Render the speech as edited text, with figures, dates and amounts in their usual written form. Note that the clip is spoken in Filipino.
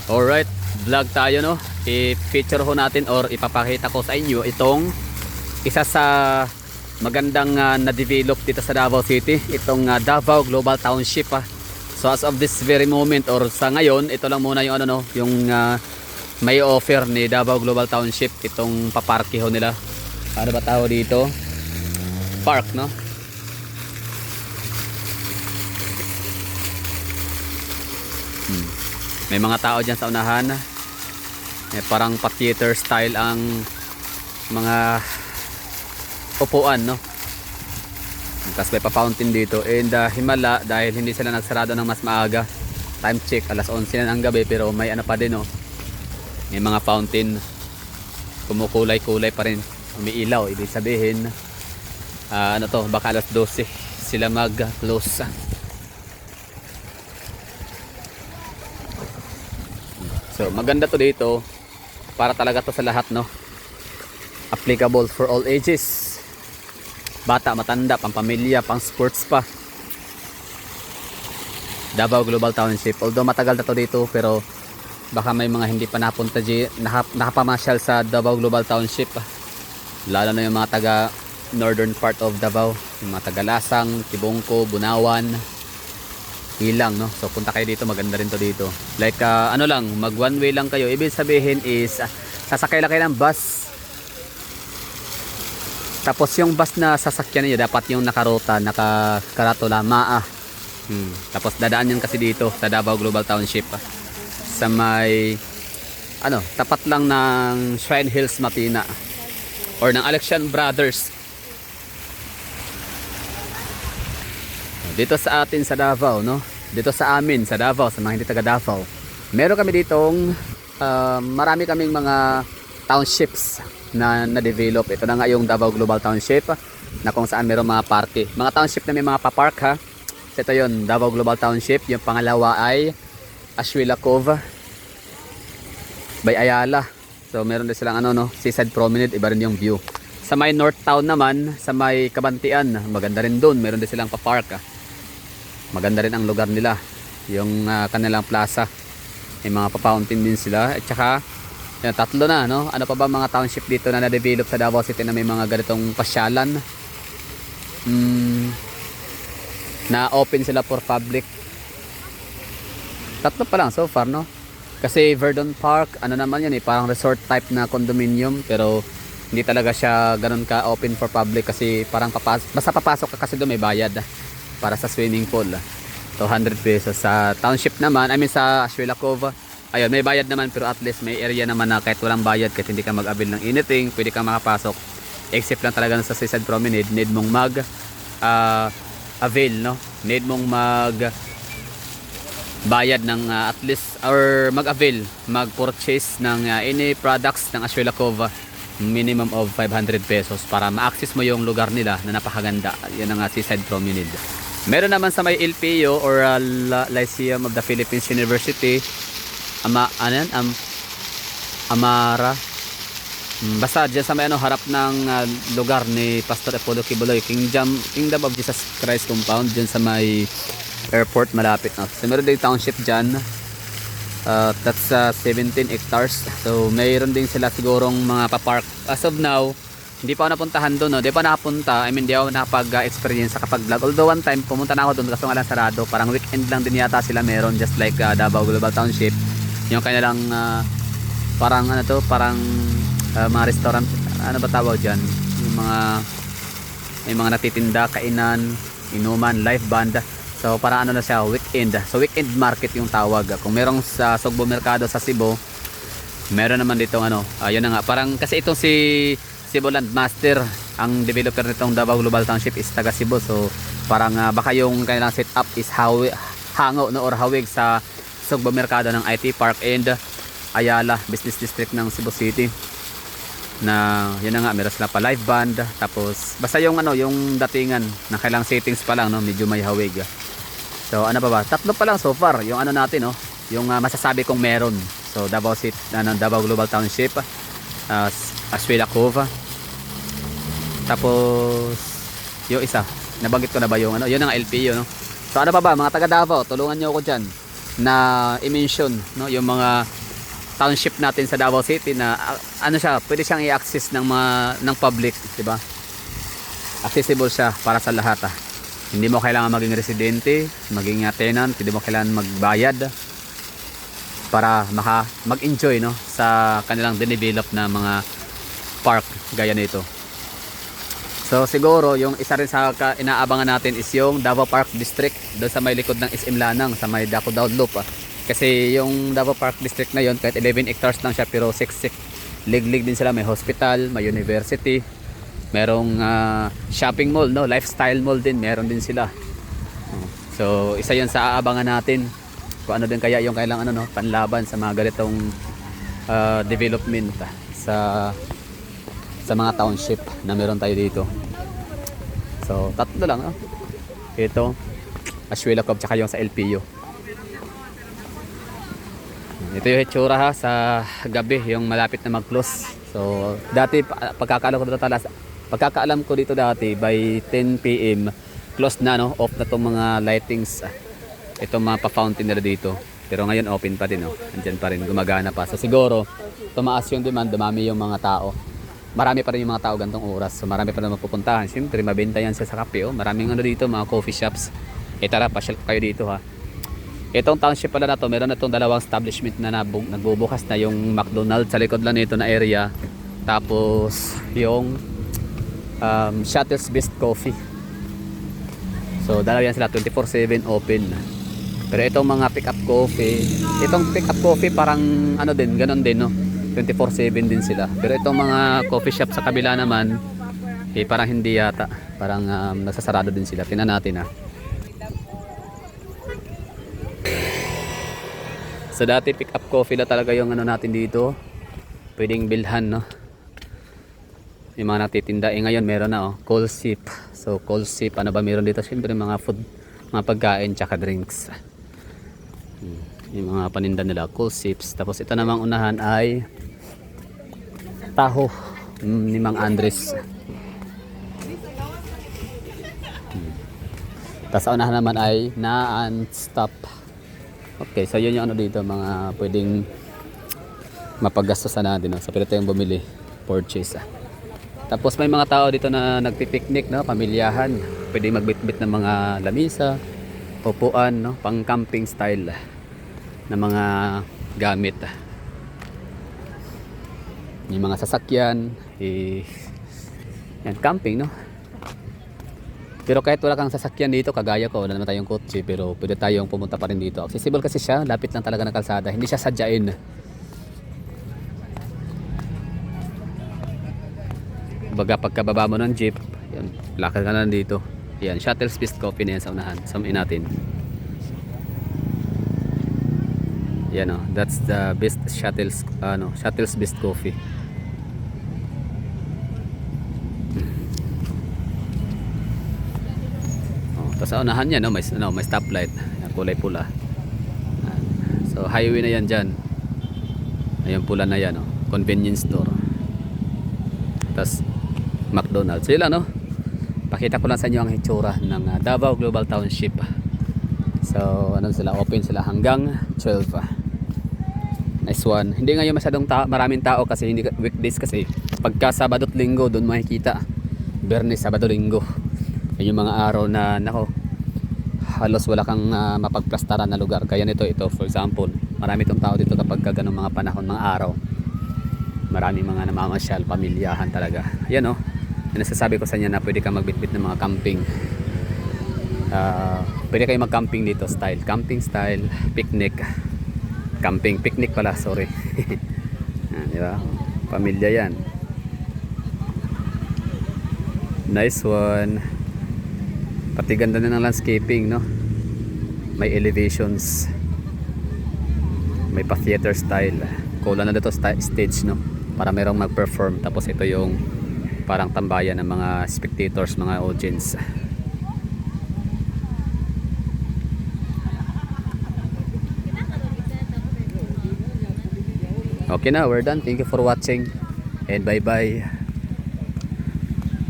Alright, vlog tayo no. I-feature ho natin or ipapakita ko sa inyo itong isa sa magandang na-develop dito sa Davao City. Itong Davao Global Township. So as of this very moment or sa ngayon, ito lang muna yung ano no, yung may offer ni Davao Global Township. Itong paparke ho nila. Ano ba tawag dito? Park no. May mga tao dyan sa unahan. Parang pa-theater style ang mga upuan no. Tapos may pa-fountain dito. And himala dahil hindi sila nagsarado ng mas maaga. Time check alas 11 na ng gabi, pero may ano pa din no. May mga fountain. Kumukulay-kulay pa rin. Umiilaw. Ibig sabihin ano to, baka alas 12 sila mag-close. So maganda to dito, para talaga to sa lahat no. Applicable for all ages. Bata, matanda, pampamilya, pang sports pa. Davao Global Township. Although matagal na to dito, pero baka may mga hindi pa napunta nakapamasyal sa Davao Global Township. Lalo na yung mga taga northern part of Davao, yung mga taga Lasang, Tibongko, Bunawan, Hilang no. So punta kayo dito, maganda rin to dito. Like ano lang, mag one way lang kayo. Ibig sabihin is sasakay lang kayo ng bus. Tapos yung bus na sasakyan niyo dapat yung nakaruta, nakakaratula, maa. Tapos dadaan yan kasi dito sa Davao Global Township. Sa may ano, tapat lang ng Shrine Hills Matina or ng Alexian Brothers. Dito sa atin sa Davao no, dito sa amin sa Davao, sa mga hindi taga Davao, meron kami ditong marami kaming mga townships na na-develop. Ito na nga yung Davao Global Township na kung saan meron mga parke, mga township na may mga pa-park ha. So, ito yun, Davao Global Township. Yung pangalawa ay Ashuela Cove by Ayala. So meron din silang ano no, Seaside Promenade, iba rin yung view. Sa may North Town naman, sa may Kabantian, maganda rin doon, meron din silang pa-park. Maganda rin ang lugar nila, yung kanilang plaza. May mga pa-fountain din sila. At saka yan, tatlo na no. Ano pa ba mga township dito na na-develop sa Davao City na may mga ganitong pasyalan na open sila for public? Tatlo pa lang so far no. Kasi Verdon Park, ano naman yan parang resort type na condominium, pero hindi talaga siya ganun ka open for public kasi parang basta papasok ka kasi doon may bayad para sa swimming pool. 200 pesos. Sa township naman, I mean sa Ashuela Cove, ayun, may bayad naman, pero at least may area naman na kahit walang bayad, kahit hindi ka mag-avail ng anything, pwede kang makapasok. Except lang talaga sa Seaside Promenade, need mong avail no, need mong bayad ng at least, or mag-avail, mag-purchase ng any products ng Ashuela Cove, minimum of 500 pesos para ma-access mo yung lugar nila na napakaganda. Yan ang Seaside Promenade. Meron naman sa may LPU or Lyceum of the Philippines University, Amara. Basta dyan sa may ano, harap ng lugar ni Pastor Apollo Kibuloy, Kingdom of Jesus Christ Compound, dyan sa may airport malapit na. So meron din township dyan. That's 17 hectares. So mayroon din sila sigurong mga pa-park. As of now, hindi pa ako napuntahan doon no. Hindi pa nakapunta. I mean, hindi ako nakapag-experience sa kapag-vlog. Although one time pumunta na ako doon kasi nga lang sarado. Parang weekend lang din yata sila meron, just like Davao Global Township. Yung kanilang parang ano to, parang mga restaurant, ano ba tawag diyan? Yung mga may mga natitinda, kainan, inuman, live band. So para ano na siya, weekend. So weekend market yung tawag. Kung merong sa Sugbo Mercado sa Cebu, meron naman dito ano, yun na nga. Parang kasi itong si Cebu Landmaster, ang developer nitong Davao Global Township is taga Cebu. So parang baka yung kanilang setup is hango no, or hawig sa Sugbo Mercado ng IT Park and Ayala Business District ng Cebu City. Na yun na nga, meron sila pa live band. Tapos basta yung ano, yung datingan na kailang settings pa lang no, medyo may hawig. So ano pa ba? Tatlo pa lang so far yung ano natin no, yung masasabi kong meron. So Davao City, Davao Global Township, Ashuela Cove. Tapos yung isa, nabanggit ko na ba yung ano, yun ang LPU no. So ano pa ba mga taga Davao, tulungan niyo ako diyan. na i-mention, no, yung mga township natin sa Davao City na ano siya, pwede siyang i-access ng mga ng public, 'di ba? Accessible siya para sa lahat. Hindi mo kailangan maging residente, maging tenant, hindi mo kailangan magbayad para mag-enjoy, no, sa kanilang dinevelop na mga park gaya nito. So siguro yung isa rin sa inaabangan natin is yung Davao Park District doon sa may likod ng SM Lanang sa may Daco Downloop. Kasi yung Davao Park District na yon kahit 11 hectares lang siya pero siksik lig-lig din sila, may hospital, may university, merong shopping mall, no, lifestyle mall din, meron din sila. So isa yun sa aabangan natin kung ano din kaya yung kailangan ano, no, panlaban sa mga ganitong development sa mga township na meron tayo dito. So tatlo lang, ito Ashuela Cove tsaka yung sa LPU. Ito yung itsura ha sa gabi, yung malapit na mag-close. So dati pagkakaalam ko dito dati by 10 PM close na, no, off na tong mga lightings, itong mga pa-fountain nila dito. Pero ngayon open pa din, no, andyan pa rin, gumagana pa. So siguro tumaas yung demand, dumami yung mga tao. Marami pa rin yung mga tao gantong oras. So marami pa rin magpupuntahan. Siyempre mabenta yan sa kape, oh. Maraming ano dito, mga coffee shops. Tara, pasyal kayo dito ha. Itong township pala na to, meron na itong dalawang establishment na nagbubukas na, yung McDonald's sa likod lang nito na area. Tapos yung Shuttle's Best Coffee. So dalawa yan sila, 24/7 open. Pero itong mga pick up coffee, itong pick up coffee parang ano din, ganon din, no, 24/7 din sila. Pero itong mga coffee shop sa kabila naman, parang hindi yata, parang nagsasarado din sila. Tingnan natin ha. So dati pick up coffee na talaga yung ano natin dito, pwedeng bilhan, no, yung mga natitinda. Ngayon meron na, cold sip. So cold sip, ano ba meron dito? Siyempre mga food, mga pagkain tsaka drinks, yung mga paninda nila, cold sips. Tapos ito namang unahan ay taho ni Mang Andres. Tapos sa unahan naman ay non-stop. Okay, so yun yung ano dito, mga pwedeng mapaggastosan natin, no? So pwede tayong bumili, purchase. Tapos may mga tao dito na nagpipiknik, no, pamilyahan. Pwede magbitbit ng mga lamisa, upuan, no, pang camping style na mga gamit. Yung mga sasakyan, yan, camping, no. Pero kahit wala kang sasakyan dito, kagaya ko, wala naman tayong kotse, pero pwede tayong pumunta pa rin dito. Accessible kasi siya, lapit lang talaga ng kalsada, hindi siya sadyain. Baga pagkababa mo ng jeep, yan, lakad ka na dito. Yan, Shuttle's Best Coffee na yan sa unahan. Samain natin. Yan, that's the best Shuttle's Best Coffee. Tapos sa unahan yan, may stoplight, kulay pula. So highway na yan dyan. Ayun pula na yan, convenience store. Tapos McDonald's. So yun lang, no, pakita ko lang sa inyo ang hitsura ng Davao Global Township. So ano sila, open sila hanggang 12. Nice one. Hindi ngayon masyadong maraming tao kasi hindi weekdays, kasi pagka Sabado at Linggo doon makikita. Biyernes, Sabado, Linggo, yun yung mga araw na nako, halos wala kang mapagplastaran na lugar. Kaya ito for example, marami itong tao dito kapag ganong mga panahon, mga araw. Maraming mga namamasyal, pamilyahan talaga. Yan, yung nasasabi ko sa inyo na pwede kang magbitbit ng mga camping. Pwede kayo mag-camping dito, camping style, picnic. Camping, picnic pala, sorry. Di ba? Pamilya yan. Nice one. Pati ganda na ng landscaping, no? May elevations, may pa theater style. Kulang na dito stage, no, para merong mag-perform. Tapos ito yung parang tambayan ng mga spectators, mga audience. Okay na, we're done. Thank you for watching and bye bye.